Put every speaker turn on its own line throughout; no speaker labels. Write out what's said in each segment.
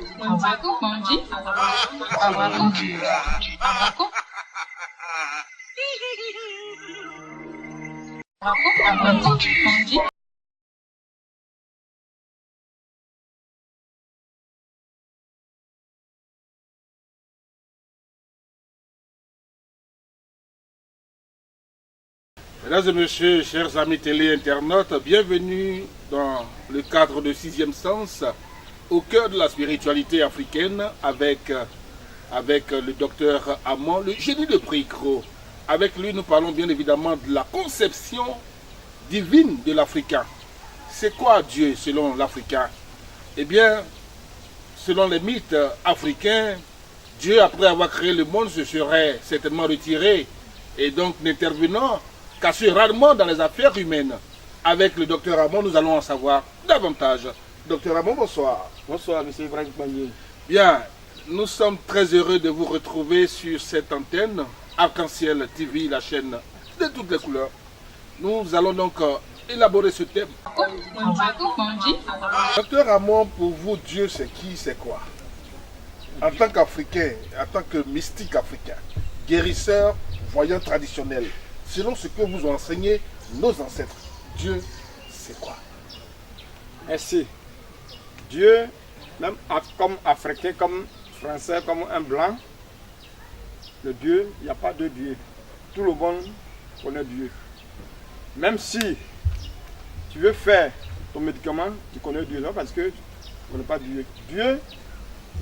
Tabaco, Mondi. Tabaco. Tabaco. Tabaco, Mondi.
Mesdames et messieurs, chers amis télé-internautes, bienvenue dans le cadre de Sixième Sens, au cœur de la spiritualité africaine, avec le docteur Amon, le génie de Pricro. Avec lui, nous parlons bien évidemment de la conception divine de l'Africain. C'est quoi Dieu selon l'Africain? Eh bien, selon les mythes africains, Dieu, après avoir créé le monde, se serait certainement retiré et donc n'intervenant qu'assez rarement dans les affaires humaines. Avec le docteur Amon, nous allons en savoir davantage. Docteur Amon, bonsoir.
Bonsoir, monsieur Ibrahim Pagné.
Bien, nous sommes très heureux de vous retrouver sur cette antenne, Arc-en-Ciel TV, la chaîne de toutes les couleurs. Nous allons donc élaborer ce thème. Docteur Amon, pour vous, Dieu, c'est qui, c'est quoi? En tant qu'Africain, en tant que mystique africain, guérisseur, voyant traditionnel, selon ce que vous ont enseigné nos ancêtres, Dieu, c'est quoi?
Merci. Dieu, même comme Africain, comme Français, comme un Blanc, le Dieu, il n'y a pas de Dieu. Tout le monde connaît Dieu. Même si tu veux faire ton médicament, tu connais Dieu, non, parce que tu ne connais pas Dieu. Dieu,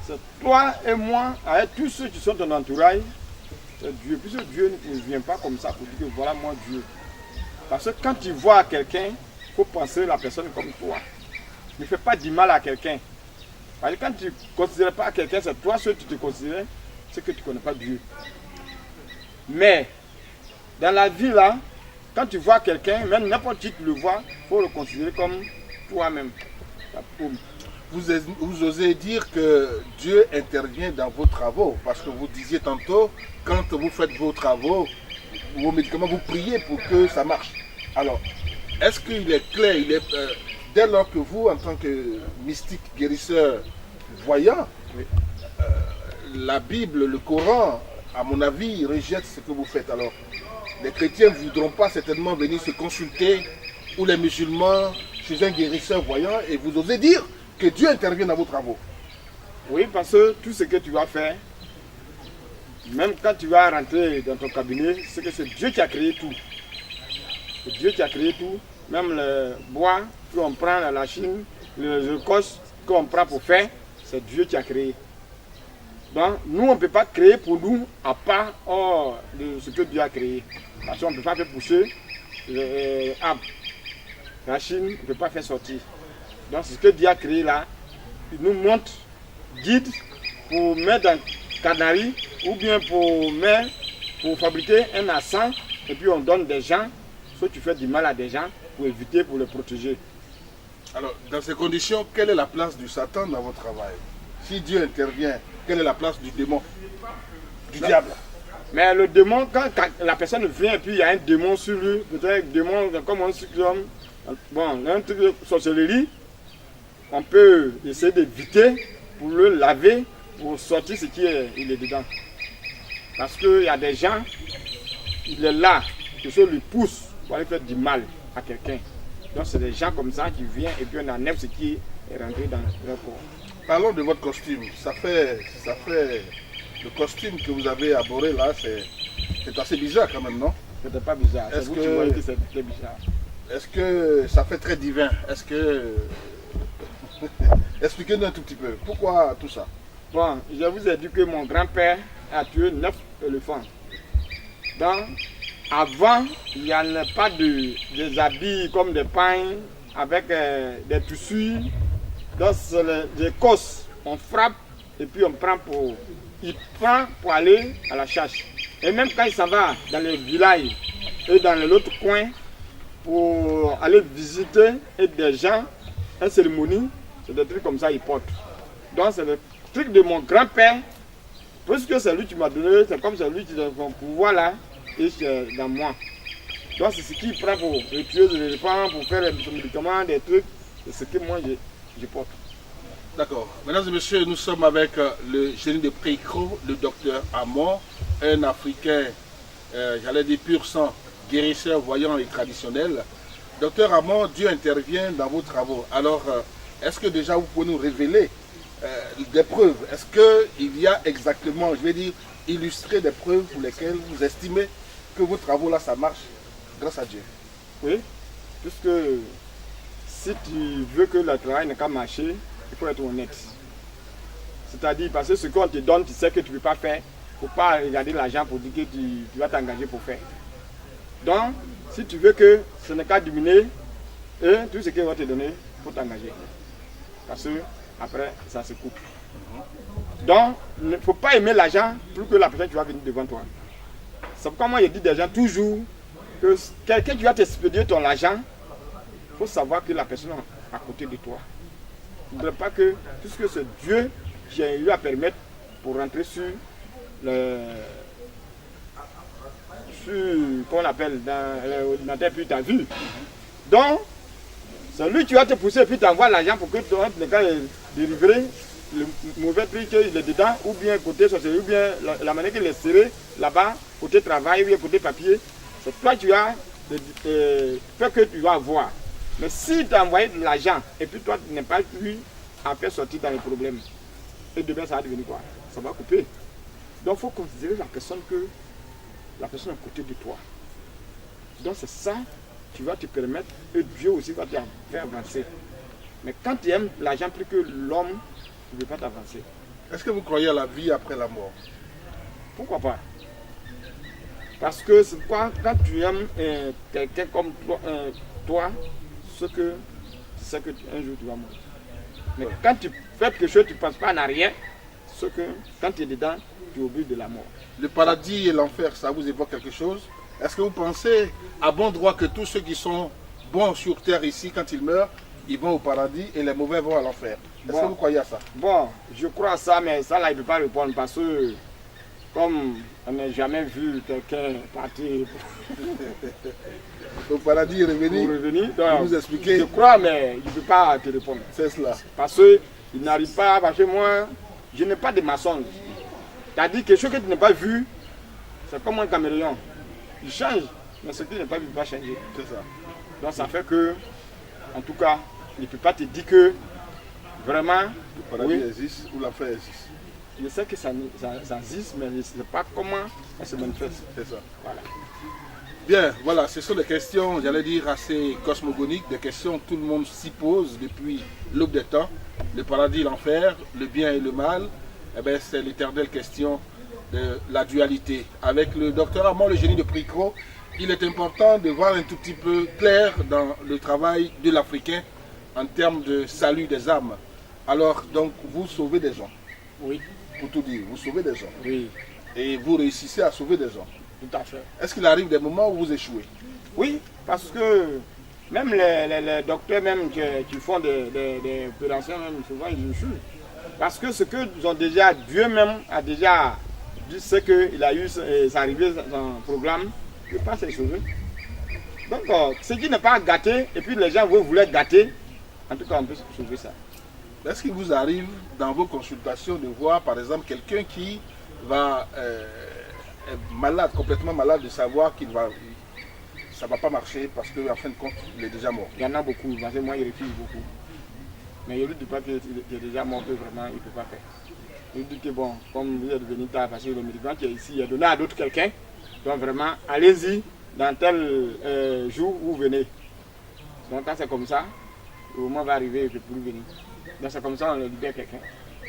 c'est toi et moi, avec tous ceux qui sont dans ton entourage, c'est Dieu. Puisque Dieu ne vient pas comme ça pour dire que voilà moi Dieu. Parce que quand tu vois quelqu'un, il faut penser la personne comme toi. Ne fais pas du mal à quelqu'un. Parce que quand tu ne considères pas quelqu'un, c'est toi ce que tu te considères, c'est que tu ne connais pas Dieu. Mais, dans la vie là, quand tu vois quelqu'un, même n'importe qui tu le vois, il faut le considérer comme toi-même.
Vous osez dire que Dieu intervient dans vos travaux, parce que vous disiez tantôt, quand vous faites vos travaux, vos médicaments, vous priez pour que ça marche. Alors, est-ce qu'il est clair, dès lors que vous, en tant que mystique, guérisseur, voyant, la Bible, le Coran, à mon avis, rejette ce que vous faites. Alors, les chrétiens ne voudront pas certainement venir se consulter, ou les musulmans, chez un guérisseur voyant, et vous osez dire que Dieu intervient dans vos travaux.
Oui, parce que tout ce que tu vas faire, même quand tu vas rentrer dans ton cabinet, c'est que c'est Dieu qui a créé tout. C'est Dieu qui a créé tout. Même le bois qu'on prend à la Chine, le coche qu'on prend pour faire, c'est Dieu qui a créé. Donc, nous, on ne peut pas créer pour nous à part de ce que Dieu a créé. Parce qu'on ne peut pas faire pousser les arbres. La Chine ne peut pas faire sortir. Donc, ce que Dieu a créé là, il nous montre, guide pour mettre dans le canari ou bien pour fabriquer un accent et puis on donne des gens, soit tu fais du mal à des gens pour éviter, pour les protéger.
Alors, dans ces conditions, quelle est la place du Satan dans votre travail? Si Dieu intervient, quelle est la place du démon, du diable?
Mais le démon, quand la personne vient et puis il y a un démon sur lui, peut-être un démon comme un cyclone, bon, un truc de sorcellerie, on peut essayer d'éviter pour le laver, pour sortir ce qui est, il est dedans. Parce qu'il y a des gens, il est là, que ça lui pousse pour aller faire du mal à quelqu'un. Donc c'est des gens comme ça qui viennent et puis on enlève ce qui est rentré dans leur corps.
Parlons de votre costume. Ça fait le costume que vous avez abordé là, c'est assez bizarre quand même, non?
C'était pas bizarre. C'est vous qui voyez que c'était bizarre.
Est-ce que ça fait très divin? Est-ce que... Expliquez-nous un tout petit peu. Pourquoi tout ça?
Bon, je vous ai dit que mon grand-père a tué 9 éléphants. Donc, avant, il n'y en a pas des habits comme des pains avec des tissus. Donc, c'est des cosses. On frappe et puis on prend il prend pour aller à la chasse. Et même quand il s'en va dans les villages et dans l'autre coin pour aller visiter et des gens, une cérémonie, c'est des trucs comme ça il porte. Donc, c'est le truc de mon grand-père. Puisque c'est lui qui m'a donné, c'est comme c'est lui qui a son pouvoir là, et c'est dans moi. Donc c'est ce qu'il prend pour tuer les éléphants, pour faire des médicaments, des trucs, c'est ce que moi je porte.
D'accord. Mesdames et messieurs, nous sommes avec le génie de Précro, le docteur Amon, un Africain, j'allais dire pur sang, guérisseur, voyant et traditionnel. Docteur Amon, Dieu intervient dans vos travaux. Alors, est-ce que déjà vous pouvez nous révéler des preuves? Est-ce qu'il y a exactement, je vais dire, illustrer des preuves pour lesquelles vous estimez que vos travaux là, ça marche grâce à Dieu?
Oui, puisque si tu veux que le travail n'a qu'à marcher, il faut être honnête. C'est-à-dire, parce que ce qu'on te donne, tu sais que tu ne peux pas faire. Il ne faut pas regarder l'argent pour dire que tu vas t'engager pour faire. Donc, si tu veux que ce n'est qu'à diminuer, tout ce qu'il va te donner, il faut t'engager. Parce que après, ça se coupe. Donc, il ne faut pas aimer l'argent plus que la personne qui va venir devant toi. C'est pourquoi moi je dis des gens toujours que quelqu'un qui va t'expédier ton argent, il faut savoir que la personne est à côté de toi. Il ne faudrait pas que, puisque c'est Dieu qui lui a permis pour rentrer sur qu'on appelle dans l'ordinateur, puis tu as vu. Donc, c'est lui qui va te pousser et puis t'envoie l'argent pour que tu aies le cas délivrer le mauvais prix qu'il est dedans, ou bien côté sorcellerie, ou bien la manière qu'il est serré là-bas, côté travail, ou bien côté papier. C'est toi qui as fait que tu vas avoir. Mais si tu as envoyé de l'argent et puis toi tu n'es pas plus à faire sortir dans les problèmes, et demain ça va devenir quoi? Ça va couper. Donc il faut considérer la personne que la personne est à côté de toi. Donc c'est ça qui va te permettre, et Dieu aussi va te faire avancer. Mais quand tu aimes l'argent plus que l'homme, tu ne veux pas t'avancer.
Est-ce que vous croyez à la vie après la mort?
Pourquoi pas? Parce que c'est quoi, quand tu aimes quelqu'un comme toi, ce que tu sais que un jour tu vas mourir. Mais quand tu fais quelque chose, tu ne penses pas en arrière, ce que quand tu es dedans, tu oublies de la mort.
Le paradis et l'enfer, ça vous évoque quelque chose? Est-ce que vous pensez à bon droit que tous ceux qui sont bons sur terre ici, quand ils meurent, ils vont au paradis et les mauvais vont à l'enfer? Est-ce que vous croyez à ça?
Bon, je crois à ça, mais ça là, il ne peut pas répondre parce que comme on n'a jamais vu quelqu'un partir
au paradis et revenir,
donc,
vous expliquez.
Je crois, mais il ne peut pas te répondre.
C'est cela.
Parce qu'il n'arrive pas, parce que moi, je n'ai pas de mensonge. C'est-à-dire quelque chose que tu n'as pas vu, c'est comme un caméléon. Il change, mais ce que tu n'as pas vu va changer.
C'est ça.
Donc ça fait que, en tout cas, il ne peut pas te dire que vraiment,
le paradis existe ou l'enfer existe.
Je sais que ça existe, mais je ne sais pas comment ça se manifeste.
C'est ça.
Voilà.
Bien, voilà, ce sont des questions, j'allais dire, assez cosmogoniques, des questions que tout le monde s'y pose depuis l'aube des temps. Le paradis, l'enfer, le bien et le mal, eh bien, c'est l'éternelle question de la dualité. Avec le docteur Amon, le génie de Précro, il est important de voir un tout petit peu clair dans le travail de l'Africain en termes de salut des âmes. Alors, donc, vous sauvez des gens.
Oui.
Pour tout dire, vous sauvez des gens.
Oui.
Et vous réussissez à sauver des gens.
Tout à fait.
Est-ce qu'il arrive des moments où vous échouez?
Oui, parce que même les docteurs même qui font des opérations, même souvent ils échouent. Parce que ce que nous ont déjà, Dieu même a déjà dit, c'est qu'il a eu, ça arrivé dans un programme, il ne peut pas s'échouer. Donc, ce qui n'est pas gâté, et puis les gens vont vouloir gâter, en tout cas on peut sauver ça.
Est-ce qu'il vous arrive dans vos consultations de voir par exemple quelqu'un qui va est malade, complètement malade, de savoir qu'il va, ça ne va pas marcher parce qu'en fin de compte il est déjà mort?
Il y en a beaucoup, parce que moi il refuse beaucoup. Mais il ne dit pas qu'il est déjà mort, que vraiment il ne peut pas faire. Il dit que bon, comme vous êtes venu tard, parce que le médicament qui est ici, il est donné à d'autres quelqu'un. Donc vraiment, allez-y dans tel jour où vous venez. Donc quand c'est comme ça, le moment va arriver, il ne peut plus venir. Donc c'est comme ça on le libère quelqu'un.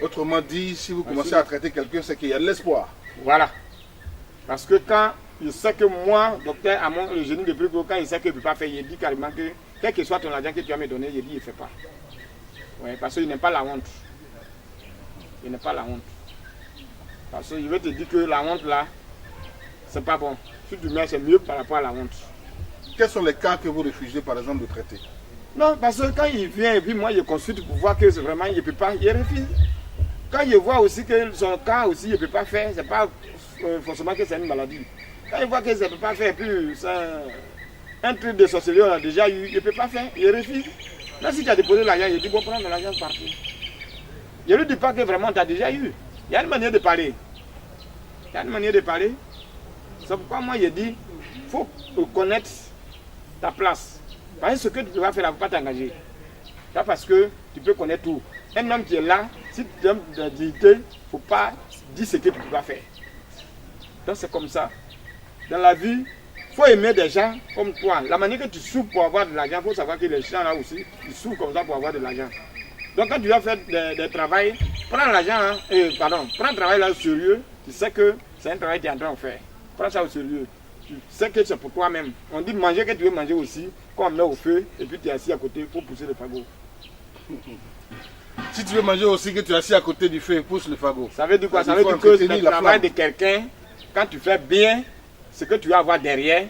Autrement dit, si vous commencez à traiter quelqu'un, c'est qu'il y a de l'espoir.
Voilà. Parce que quand il sait que moi, docteur Amon, le génie de Précro, quand il sait qu'il ne peut pas faire, il dit carrément que quel que soit ton argent que tu vas me donner, il dit il ne fait pas. Ouais, parce qu'il n'aime pas la honte. Il n'aime pas la honte. Parce qu'il veut te dire que la honte là, c'est pas bon. Si tu mets, c'est mieux par rapport à la honte.
Quels sont les cas que vous refusez par exemple de traiter?
Non, parce que quand il vient et puis moi je consulte pour voir que c'est vraiment il ne peut pas, il refuse. Quand je vois aussi que son cas aussi il ne peut pas faire, c'est pas forcément que c'est une maladie. Quand il voit que ça ne peut pas faire, puis c'est un truc de sorcellerie on a déjà eu, il ne peut pas faire, il refuse. Là si tu as déposé l'argent, il dit bon prends l'argent partout. Je ne lui dis pas que vraiment tu as déjà eu. Il y a une manière de parler. Il y a une manière de parler. C'est pourquoi moi je dis, il faut connaître ta place. Parce que ce que tu vas faire, il ne faut pas t'engager. Pas parce que tu peux connaître tout. Un homme qui est là, si tu donnes de la dignité, il ne faut pas dire ce que tu peux pas faire. Donc c'est comme ça. Dans la vie, il faut aimer des gens comme toi. La manière que tu souffres pour avoir de l'argent, il faut savoir que les gens là aussi, ils souffrent comme ça pour avoir de l'argent. Donc quand tu vas faire des travail, prends l'argent, prends le travail là au sérieux, tu sais que c'est un travail que tu es en train de faire. Prends ça au sérieux. Tu sais que c'est pour toi-même. On dit manger que tu veux manger aussi, quand on met au feu, et puis tu es assis à côté, il faut pousser le fagot.
Si tu veux manger aussi, que tu es assis à côté du feu, pousse le fagot.
Ça veut dire quoi? Ça veut dire que le travail de quelqu'un, quand tu fais bien, ce que tu vas avoir derrière,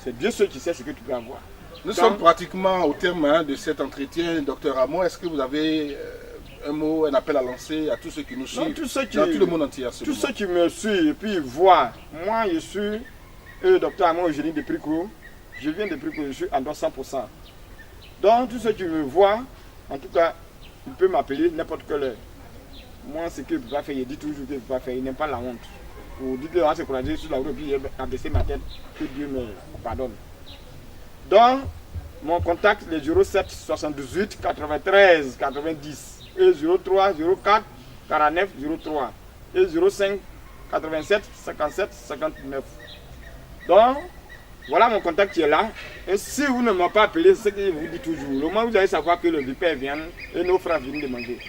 c'est Dieu seul qui sait ce que tu peux avoir.
Nous sommes pratiquement au terme de cet entretien, Dr Amon. Est-ce que vous avez un mot, un appel à lancer à tous ceux qui nous suivent, dans tout le monde entier?
Tous ceux qui me suivent et puis voient, moi je suis Dr Amon Eugénie de Pricot. Je viens de Pricot, je suis en 100%. Donc tous ceux qui me voient, en tout cas, ils peuvent m'appeler n'importe quelle heure. Moi, ce que je ne peux pas faire, je dis toujours que je ne peux pas faire, il n'aime pas la honte. Pour dire que on se courager sur la route et puis abaisser ma tête, que Dieu me pardonne. Donc, mon contact est 07 78 93 90 et 03 04 49 03 et 05 87 57 59. Donc, voilà mon contact qui est là. Et si vous ne m'avez pas appelé, c'est ce que je vous dis toujours. Le moment où vous allez savoir que le vipère vient et nos frères viennent de manger.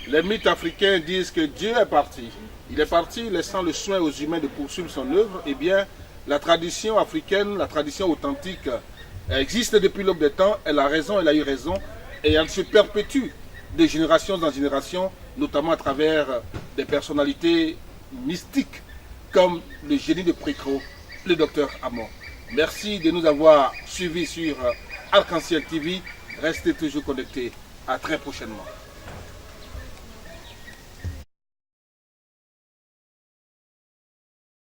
Les mythes africains disent que Dieu est parti. Il est parti laissant le soin aux humains de poursuivre son œuvre. Eh bien, la tradition africaine, la tradition authentique, existe depuis l'aube des temps. Elle a raison, elle a eu raison. Et elle se perpétue de génération en génération, notamment à travers des personnalités mystiques comme le génie de Pricot, le docteur Amon. Merci de nous avoir suivis sur Arc-en-Ciel TV. Restez toujours connectés. À très prochainement.